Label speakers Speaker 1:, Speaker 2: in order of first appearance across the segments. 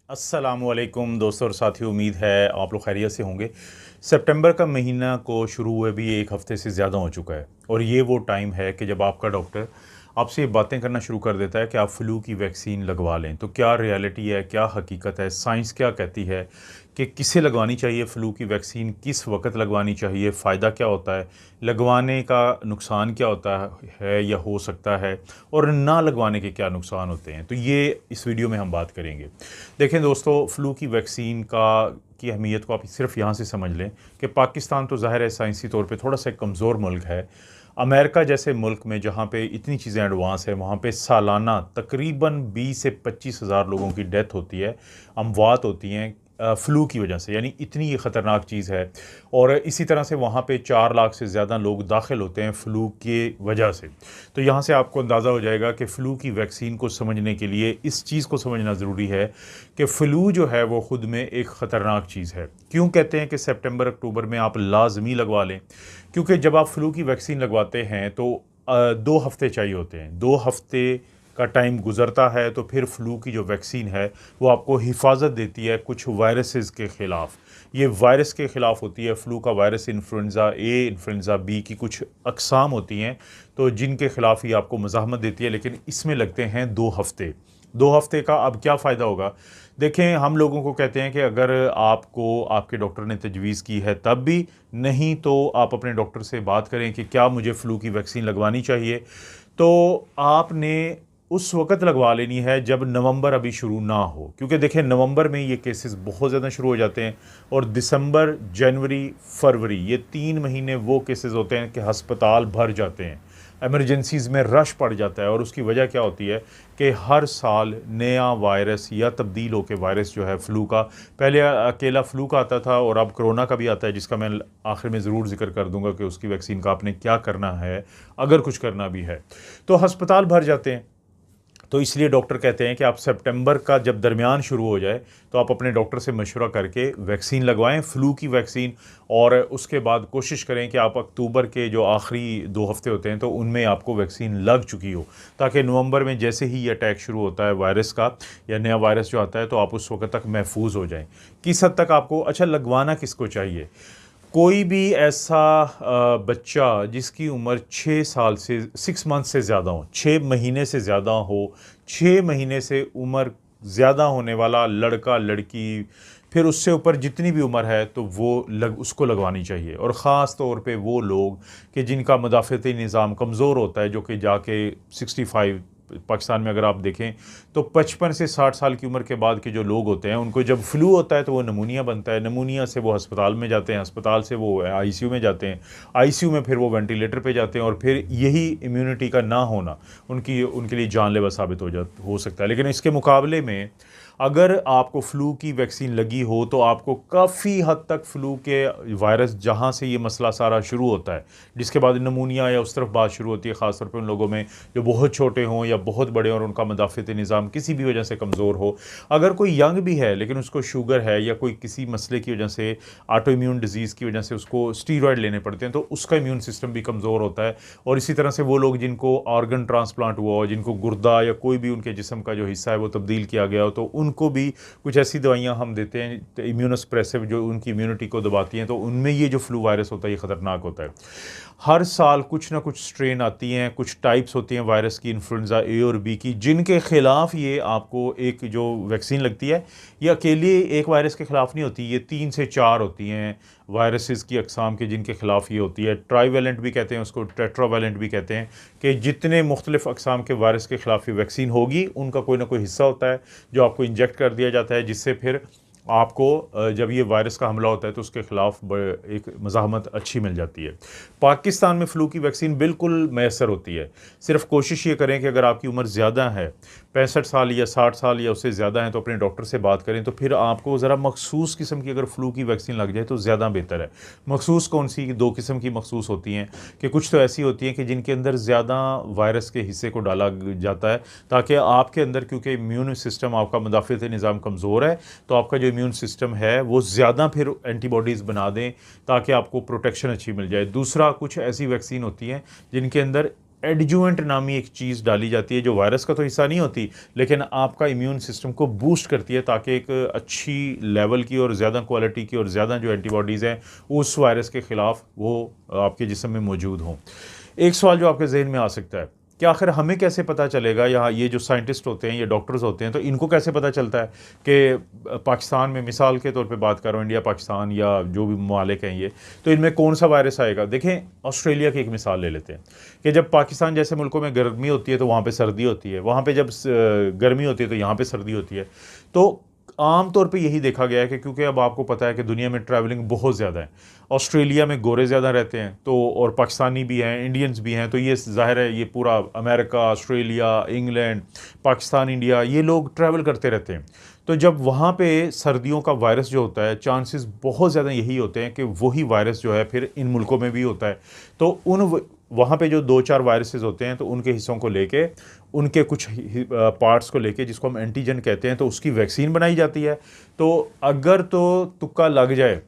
Speaker 1: अस्सलामुअलैकुम दोस्तों और साथियों, उम्मीद है आप लोग खैरियत से होंगे। सितंबर का महीना को शुरू हुए भी 1 हफ़्ते से ज़्यादा हो चुका है और ये वो टाइम है कि जब आपका डॉक्टर आपसे ये बातें करना शुरू कर देता है कि आप फ्लू की वैक्सीन लगवा लें। तो क्या रियलिटी है, क्या हकीकत है, साइंस क्या कहती है कि किसे लगवानी चाहिए फ्लू की वैक्सीन, किस वक्त लगवानी चाहिए, फ़ायदा क्या होता है, लगवाने का नुकसान क्या होता है या हो सकता है, और ना लगवाने के क्या नुकसान होते हैं। तो ये इस वीडियो में हम बात करेंगे। देखें दोस्तों, फ्लू की वैक्सीन की अहमियत को आप सिर्फ यहाँ से समझ लें कि पाकिस्तान तो ज़ाहिर है साइंसी तौर पे थोड़ा सा एक कमज़ोर मुल्क है। अमेरिका जैसे मुल्क में जहाँ पे इतनी चीज़ें एडवांस है, वहाँ पे सालाना तकरीबन 20 से 25 हज़ार लोगों की डेथ होती है, अमवात होती हैं फ़्लू की वजह से। यानी इतनी ये ख़तरनाक चीज़ है। और इसी तरह से वहाँ पे 4 लाख से ज़्यादा लोग दाखिल होते हैं फ़्लू के वजह से। तो यहाँ से आपको अंदाज़ा हो जाएगा कि फ़्लू की वैक्सीन को समझने के लिए इस चीज़ को समझना ज़रूरी है कि फ़्लू जो है वो ख़ुद में एक ख़तरनाक चीज़ है। क्यों कहते हैं कि सितंबर अक्टूबर में आप लाज़मी लगवा लें? क्योंकि जब आप फ़्लू की वैक्सीन लगवाते हैं तो 2 हफ़्ते चाहिए होते हैं। 2 हफ़्ते का टाइम गुज़रता है तो फिर फ़्लू की जो वैक्सीन है वो आपको हिफाज़त देती है कुछ वायरसेस के ख़िलाफ़। ये वायरस के ख़िलाफ़ होती है। फ़्लू का वायरस इन्फ्लुएंज़ा ए, इन्फ्लुएंज़ा बी की कुछ अक़साम होती हैं, तो जिनके ख़िलाफ़ ये आपको मज़ाहमत देती है, लेकिन इसमें लगते हैं 2 हफ़्ते। 2 हफ़्ते का अब क्या फ़ायदा होगा? देखें, हम लोगों को कहते हैं कि अगर आपको आपके डॉक्टर ने तजवीज़ की है तब भी, नहीं तो आप अपने डॉक्टर से बात करें कि क्या मुझे फ़्लू की वैक्सीन लगवानी चाहिए। तो आपने उस वक़्त लगवा लेनी है जब नवंबर अभी शुरू ना हो, क्योंकि देखें नवंबर में ये केसेस बहुत ज़्यादा शुरू हो जाते हैं और दिसंबर, जनवरी, फरवरी ये 3 महीने वो केसेस होते हैं कि अस्पताल भर जाते हैं, इमरजेंसीज़ में रश पड़ जाता है। और उसकी वजह क्या होती है कि हर साल नया वायरस या तब्दील होकर वायरस जो है फ़्लू का, पहले अकेला फ़्लू का आता था और अब कोरोना का भी आता है, जिसका मैं आखिर में ज़रूर ज़िक्र कर दूंगा कि उसकी वैक्सीन का आपने क्या करना है अगर कुछ करना भी है। तो अस्पताल भर जाते हैं। तो इसलिए डॉक्टर कहते हैं कि आप सितंबर का जब दरमियान शुरू हो जाए तो आप अपने डॉक्टर से मशवरा करके वैक्सीन लगवाएं, फ़्लू की वैक्सीन। और उसके बाद कोशिश करें कि आप अक्टूबर के जो आखिरी 2 हफ़्ते होते हैं तो उनमें आपको वैक्सीन लग चुकी हो, ताकि नवंबर में जैसे ही ये अटैक शुरू होता है वायरस का या नया वायरस जो आता है तो आप उस वक्त तक महफूज हो जाएं। किस हद तक आपको अच्छा लगवाना किसको चाहिए? कोई भी ऐसा बच्चा जिसकी उम्र 6 साल से 6 मंथ से ज़्यादा हो, 6 महीने से ज़्यादा हो, 6 महीने से उम्र ज़्यादा होने वाला लड़का लड़की, फिर उससे ऊपर जितनी भी उम्र है तो वो उसको लगवानी चाहिए। और ख़ास तौर पे वो लोग कि जिनका मदाफ़ती निज़ाम कमज़ोर होता है, जो कि जाके 65, पाकिस्तान में अगर आप देखें तो 55 से 60 साल की उम्र के बाद के जो लोग होते हैं उनको जब फ्लू होता है तो वो नमूनिया बनता है, नमूनिया से वो अस्पताल में जाते हैं, अस्पताल से वो आईसीयू में जाते हैं, आईसीयू में फिर वो वेंटिलेटर पे जाते हैं और फिर यही इम्यूनिटी का ना होना उनके लिए जानलेवा साबित हो सकता है। लेकिन इसके मुकाबले में अगर आपको फ़्लू की वैक्सीन लगी हो तो आपको काफ़ी हद तक फ़्लू के वायरस, जहाँ से ये मसला सारा शुरू होता है, जिसके बाद नमूनिया या उस तरफ बात शुरू होती है, ख़ास तौर पे उन लोगों में जो बहुत छोटे हों या बहुत बड़े और उनका मदाफ़ती निज़ाम किसी भी वजह से कमज़ोर हो। अगर कोई यंग भी है लेकिन उसको शुगर है या कोई किसी मसले की वजह से, ऑटो इम्यून डिज़ीज़ की वजह से उसको स्टीरॉयड लेने पड़ते हैं, तो उसका इम्यून सिस्टम भी कमज़ोर होता है। और इसी तरह से वो लोग जिनको ऑर्गन ट्रांसप्लांट हुआ हो, जिनको गुर्दा या कोई भी उनके जिस्म का जो हिस्सा है वो तब्दील किया गया हो, तो उनको भी कुछ ऐसी दवाइयाँ हम देते हैं इम्यूनोसप्रेसिव जो उनकी इम्यूनिटी को दबाती हैं, तो उनमें ये जो फ्लू वायरस होता है ये ख़तरनाक होता है। हर साल कुछ ना कुछ स्ट्रेन आती हैं, कुछ टाइप्स होती हैं वायरस की, इन्फ्लुएंज़ा ए और बी की, जिनके ख़िलाफ़ ये आपको एक जो वैक्सीन लगती है ये अकेले एक वायरस के ख़िलाफ़ नहीं होती, ये 3 से 4 होती हैं वायरसेस की अक़साम के, जिनके ख़िलाफ़ ये होती है। ट्राईवैलेंट भी कहते हैं उसको, टेट्रावैलेंट भी कहते हैं, कि जितने मुख्तलिफ़ अक़साम के वायरस के ख़िलाफ़ ये वैक्सीन होगी उनका कोई ना कोई हिस्सा होता है जो आपको इंजेक्ट कर दिया जाता है, जिससे फिर आपको जब ये वायरस का हमला होता है तो उसके ख़िलाफ़ एक मज़ाहमत अच्छी मिल जाती है। पाकिस्तान में फ़्लू की वैक्सीन बिल्कुल मैसर होती है। सिर्फ़ कोशिश ये करें कि अगर आपकी उम्र ज़्यादा है, 65 साल या 60 साल या उससे ज़्यादा है, तो अपने डॉक्टर से बात करें, तो फिर आपको ज़रा मखसूस किस्म की अगर फ़्लू की वैक्सीन लग जाए तो ज़्यादा बेहतर है। मखसूस कौन सी? 2 किस्म की मखसूस होती हैं कि कुछ तो ऐसी होती हैं कि जिनके अंदर ज़्यादा वायरस के हिस्से को डाला जाता है, ताकि आपके अंदर, क्योंकि इम्यून सिस्टम आपका मदाफ़ती निज़ाम कमज़ोर है, तो आपका जो इम्यून सिस्टम है वो ज़्यादा फिर एंटीबॉडीज़ बना दें ताकि आपको प्रोटेक्शन अच्छी मिल जाए। दूसरा, कुछ ऐसी वैक्सीन होती हैं जिनके अंदर एडजुवेंट नामी एक चीज़ डाली जाती है जो वायरस का तो हिस्सा नहीं होती, लेकिन आपका इम्यून सिस्टम को बूस्ट करती है ताकि एक अच्छी लेवल की और ज़्यादा क्वालिटी की और ज़्यादा जो एंटीबॉडीज़ हैं उस वायरस के ख़िलाफ़ वो आपके जिस्म में मौजूद हों। एक सवाल जो आपके जहन में आ सकता है कि आखिर हमें कैसे पता चलेगा, यहाँ ये जो साइंटिस्ट होते हैं, ये डॉक्टर्स होते हैं, तो इनको कैसे पता चलता है कि पाकिस्तान में, मिसाल के तौर पे बात कर रहा हूँ, इंडिया पाकिस्तान या जो भी ममालिक हैं ये, तो इनमें कौन सा वायरस आएगा। देखें, ऑस्ट्रेलिया की एक मिसाल ले लेते हैं कि जब पाकिस्तान जैसे मुल्कों में गर्मी होती है तो वहाँ पर सर्दी होती है, वहाँ पर जब गर्मी होती है तो यहाँ पर सर्दी होती है। तो आम तौर पे यही देखा गया है कि क्योंकि अब आपको पता है कि दुनिया में ट्रैवलिंग बहुत ज़्यादा है, ऑस्ट्रेलिया में गोरे ज़्यादा रहते हैं तो, और पाकिस्तानी भी हैं, इंडियंस भी हैं, तो ये ज़ाहिर है ये पूरा America, Australia, England, Pakistan, India, ये लोग ट्रैवल करते रहते हैं। तो जब वहाँ पे सर्दियों का वायरस जो होता है, चांसेस बहुत ज़्यादा यही होते हैं कि वही वायरस जो है फिर इन मुल्कों में भी होता है। तो वहाँ पे जो 2-4 वायरसेस होते हैं तो उनके हिस्सों को लेके, उनके कुछ पार्ट्स को लेके, जिसको हम एंटीजन कहते हैं, तो उसकी वैक्सीन बनाई जाती है। तो अगर तो तुक्का लग जाए,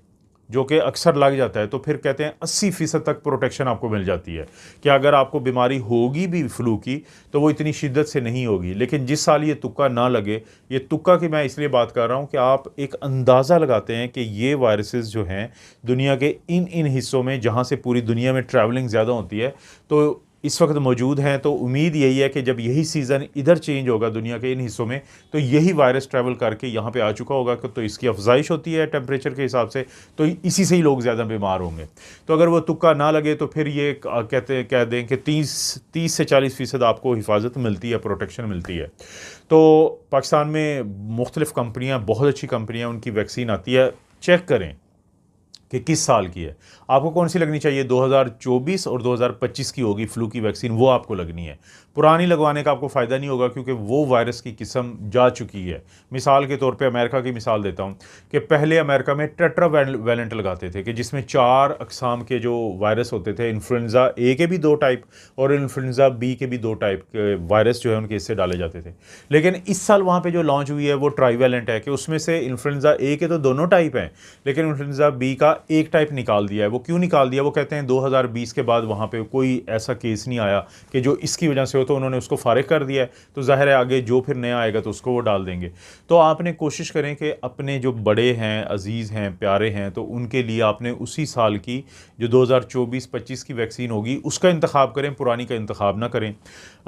Speaker 1: जो कि अक्सर लग जाता है, तो फिर कहते हैं 80% तक प्रोटेक्शन आपको मिल जाती है कि अगर आपको बीमारी होगी भी फ्लू की तो वो इतनी शिद्दत से नहीं होगी। लेकिन जिस साल ये तुक्का ना लगे, ये तुक्का की मैं इसलिए बात कर रहा हूँ कि आप एक अंदाज़ा लगाते हैं कि ये वायरसेस जो हैं दुनिया के इन हिस्सों में जहाँ से पूरी दुनिया में ट्रैवलिंग ज़्यादा होती है तो इस वक्त मौजूद हैं। तो उम्मीद यही है कि जब यही सीज़न इधर चेंज होगा दुनिया के इन हिस्सों में, तो यही वायरस ट्रैवल करके यहाँ पे आ चुका होगा, तो इसकी अफजाइश होती है टेम्परेचर के हिसाब से, तो इसी से ही लोग ज़्यादा बीमार होंगे। तो अगर वो तुक्का ना लगे तो फिर ये कह दें कि 30 से 40% आपको हिफाजत मिलती है, प्रोटेक्शन मिलती है। तो पाकिस्तान में मुख्तलिफ़ कंपनियाँ, बहुत अच्छी कंपनियाँ, उनकी वैक्सीन आती है। चेक करें कि किस साल की है, आपको कौन सी लगनी चाहिए। 2024 और 2025 की होगी फ्लू की वैक्सीन, वो आपको लगनी है। पुरानी लगवाने का आपको फ़ायदा नहीं होगा क्योंकि वो वायरस की किस्म जा चुकी है। मिसाल के तौर पे अमेरिका की मिसाल देता हूँ कि पहले अमेरिका में टेट्रावैलेंट लगाते थे कि जिसमें 4 अक़साम के जो वायरस होते थे, इन्फ्लुएंज़ा ए के भी 2 टाइप और इन्फ्लुएंज़ा बी के भी 2 टाइप के वायरस जो है उनके हिस्से डाले जाते थे। लेकिन इस साल वहाँ पर जो लॉन्च हुई है वो ट्राईवैलेंट है कि उसमें से इन्फ्लुएंज़ा ए के तो दोनों टाइप हैं, लेकिन इन्फ्लुएंज़ा बी का एक टाइप निकाल दिया है। वो क्यों निकाल दिया? वो कहते हैं 2020 के बाद वहाँ पे कोई ऐसा केस नहीं आया कि जो इसकी वजह से हो, तो उन्होंने उसको फारिग कर दिया है। तो ज़ाहिर है आगे जो फिर नया आएगा तो उसको वो डाल देंगे। तो आपने कोशिश करें कि अपने जो बड़े हैं, अजीज़ हैं, प्यारे हैं, तो उनके लिए आपने उसी साल की जो 2024-25 की वैक्सीन होगी उसका इंतखाब करें, पुरानी का इंतखाब ना करें।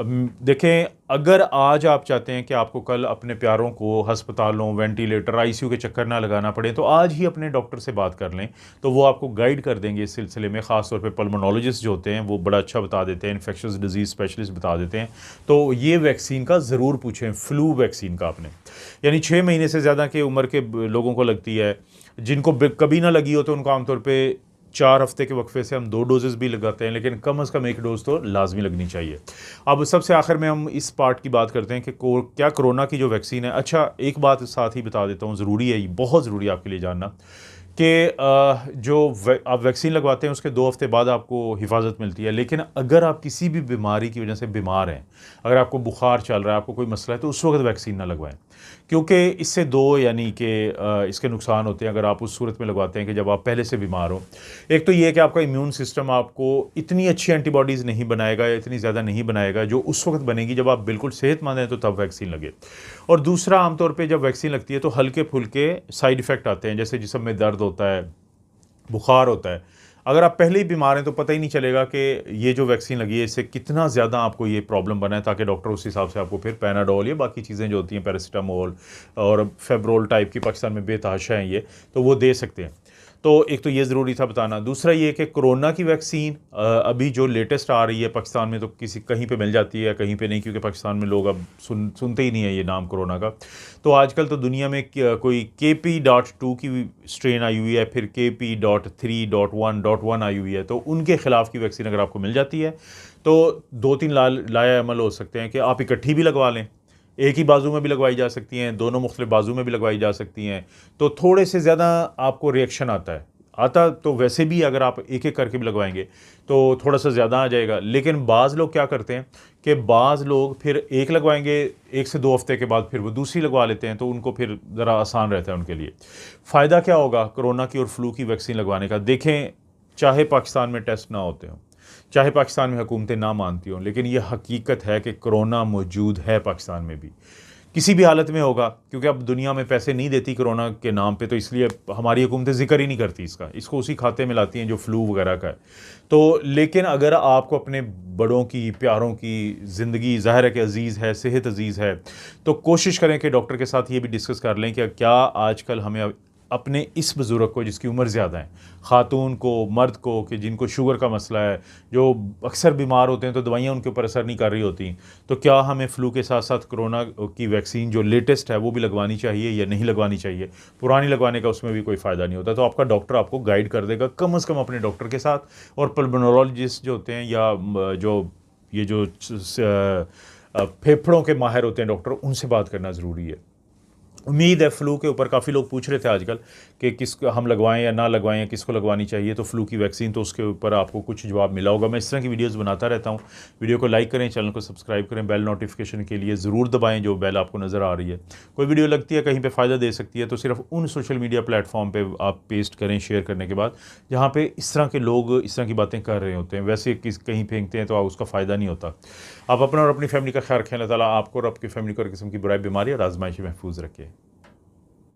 Speaker 1: देखें, अगर आज आप चाहते हैं कि आपको कल अपने प्यारों को हस्पतालों, वेंटिलेटर, आईसीयू के चक्कर ना लगाना पड़े, तो आज ही अपने डॉक्टर से बात कर लें, तो वो आपको गाइड कर देंगे इस सिलसिले में। ख़ास तौर पे पल्मोनोलॉजिस्ट जो होते हैं वो बड़ा अच्छा बता देते हैं, इन्फेक्शस डिजीज़ स्पेशलिस्ट बता देते हैं। तो ये वैक्सीन का ज़रूर पूछें, फ्लू वैक्सीन का आपने, यानी 6 महीने से ज़्यादा की उम्र के लोगों को लगती है। जिनको कभी ना लगी हो तो उनको आमतौर पर 4 हफ्ते के वक्फे से हम 2 डोजेज़ भी लगाते हैं, लेकिन कम से कम 1 डोज़ तो लाजमी लगनी चाहिए। अब सबसे आखिर में हम इस पार्ट की बात करते हैं कि क्या कोरोना की जो वैक्सीन है। अच्छा, एक बात साथ ही बता देता हूँ, ज़रूरी है, बहुत ज़रूरी है आपके लिए जानना कि जो आप वैक्सीन लगवाते हैं उसके 2 हफ्ते बाद आपको हिफाजत मिलती है। लेकिन अगर आप किसी भी बीमारी की वजह से बीमार हैं, अगर आपको बुखार चल रहा है, आपको कोई मसला है, तो उस वक्त वैक्सीन ना लगवाएं, क्योंकि इससे 2 यानी कि इसके नुकसान होते हैं अगर आप उस सूरत में लगवाते हैं कि जब आप पहले से बीमार हो। एक तो ये है कि आपका इम्यून सिस्टम आपको इतनी अच्छी एंटीबॉडीज़ नहीं बनाएगा या इतनी ज़्यादा नहीं बनाएगा जो उस वक्त बनेगी जब आप बिल्कुल सेहतमंद हैं, तो तब वैक्सीन लगे। और दूसरा, आमतौर पर जब वैक्सीन लगती है तो हल्के फुल्के साइड इफ़ेक्ट आते हैं, जैसे जिस्म में दर्द होता है, बुखार होता है। अगर आप पहले ही बीमार हैं तो पता ही नहीं चलेगा कि ये जो वैक्सीन लगी है इससे कितना ज़्यादा आपको ये प्रॉब्लम बना है, ताकि डॉक्टर उस हिसाब से आपको फिर पैनाडोल या बाकी चीज़ें जो होती हैं, पैरासीटामोल और फेब्रोल टाइप की, पाकिस्तान में बेतहाशा हैं ये, तो वो दे सकते हैं। तो एक तो ये ज़रूरी था बताना। दूसरा ये कि कोरोना की वैक्सीन अभी जो लेटेस्ट आ रही है पाकिस्तान में, तो कहीं पे मिल जाती है, कहीं पे नहीं, क्योंकि पाकिस्तान में लोग अब सुनते ही नहीं है ये नाम कोरोना का। तो आजकल तो दुनिया में कोई KP.2 की स्ट्रेन आई हुई है, फिर KP.3.1.1 आई हुई है, तो उनके ख़िलाफ़ की वैक्सीन अगर आपको मिल जाती है तो 2-3 लाया अमल हो सकते हैं कि आप इकट्ठी भी लगवा लें, एक ही बाजू में भी लगवाई जा सकती हैं, दोनों मुख्तलिफ बाजू में भी लगवाई जा सकती हैं, तो थोड़े से ज़्यादा आपको रिएक्शन आता तो वैसे भी अगर आप एक एक करके भी लगवाएंगे तो थोड़ा सा ज़्यादा आ जाएगा। लेकिन बाज़ लोग क्या करते हैं कि बाज़ लोग फिर एक लगवाएंगे, 1 से 2 हफ्ते के बाद फिर वो दूसरी लगवा लेते हैं, तो उनको फिर ज़रा आसान रहता है उनके लिए। फ़ायदा क्या होगा कोरोना की और फ्लू की वैक्सीन लगवाने का? देखें, चाहे पाकिस्तान में टेस्ट ना होते हों, चाहे पाकिस्तान में हुकूमतें ना मानती हों, लेकिन ये हकीकत है कि कोरोना मौजूद है पाकिस्तान में भी, किसी भी हालत में होगा, क्योंकि अब दुनिया में पैसे नहीं देती कोरोना के नाम पे, तो इसलिए हमारी हुकूमतें ज़िक्र ही नहीं करती इसको उसी खाते में लाती हैं जो फ्लू वगैरह का है। तो लेकिन अगर आपको अपने बड़ों की, प्यारों की ज़िंदगी ज़ाहिर है कि अज़ीज़ है, सेहत अज़ीज़ है, तो कोशिश करें कि डॉक्टर के साथ ये भी डिस्कस कर लें कि क्या आजकल हमें अपने इस बुज़ुर्ग को जिसकी उम्र ज़्यादा है, ख़ातून को, मर्द को, कि जिनको शुगर का मसला है, जो अक्सर बीमार होते हैं तो दवाइयाँ उनके ऊपर असर नहीं कर रही होती, तो क्या हमें फ़्लू के साथ साथ कोरोना की वैक्सीन जो लेटेस्ट है वो भी लगवानी चाहिए या नहीं लगवानी चाहिए? पुरानी लगवाने का उसमें भी कोई फ़ायदा नहीं होता। तो आपका डॉक्टर आपको गाइड कर देगा, कम से कम अपने डॉक्टर के साथ। और पल्मोनोलॉजिस्ट जो होते हैं या जो फेफड़ों के माहिर होते हैं डॉक्टर, उनसे बात करना ज़रूरी है। उम्मीद है फ्लू के ऊपर काफ़ी लोग पूछ रहे थे आजकल कि किसको हम लगवाएं या ना लगवाएं, या किसको लगवानी चाहिए, तो फ्लू की वैक्सीन, तो उसके ऊपर आपको कुछ जवाब मिला होगा। मैं इस तरह की वीडियोस बनाता रहता हूं। वीडियो को लाइक करें, चैनल को सब्सक्राइब करें, बेल नोटिफिकेशन के लिए ज़रूर दबाएं, जो बेल आपको नज़र आ रही है। कोई वीडियो लगती है कहीं पर फ़ायदा दे सकती है, तो सिर्फ उन सोशल मीडिया प्लेटफॉर्म पर आप पेस्ट करें शेयर करने के बाद जहाँ पर इस तरह के लोग इस तरह की बातें कर रहे होते हैं। वैसे कहीं फेंकते हैं तो उसका फ़ायदा नहीं होता। आप अपना और अपनी फैमिली का ख्याल रखें। अल्लाह ताला आपको और आपकी फैमिली को हर किस्म की बुराई, बीमारी और आजमाइश महफूज रखे।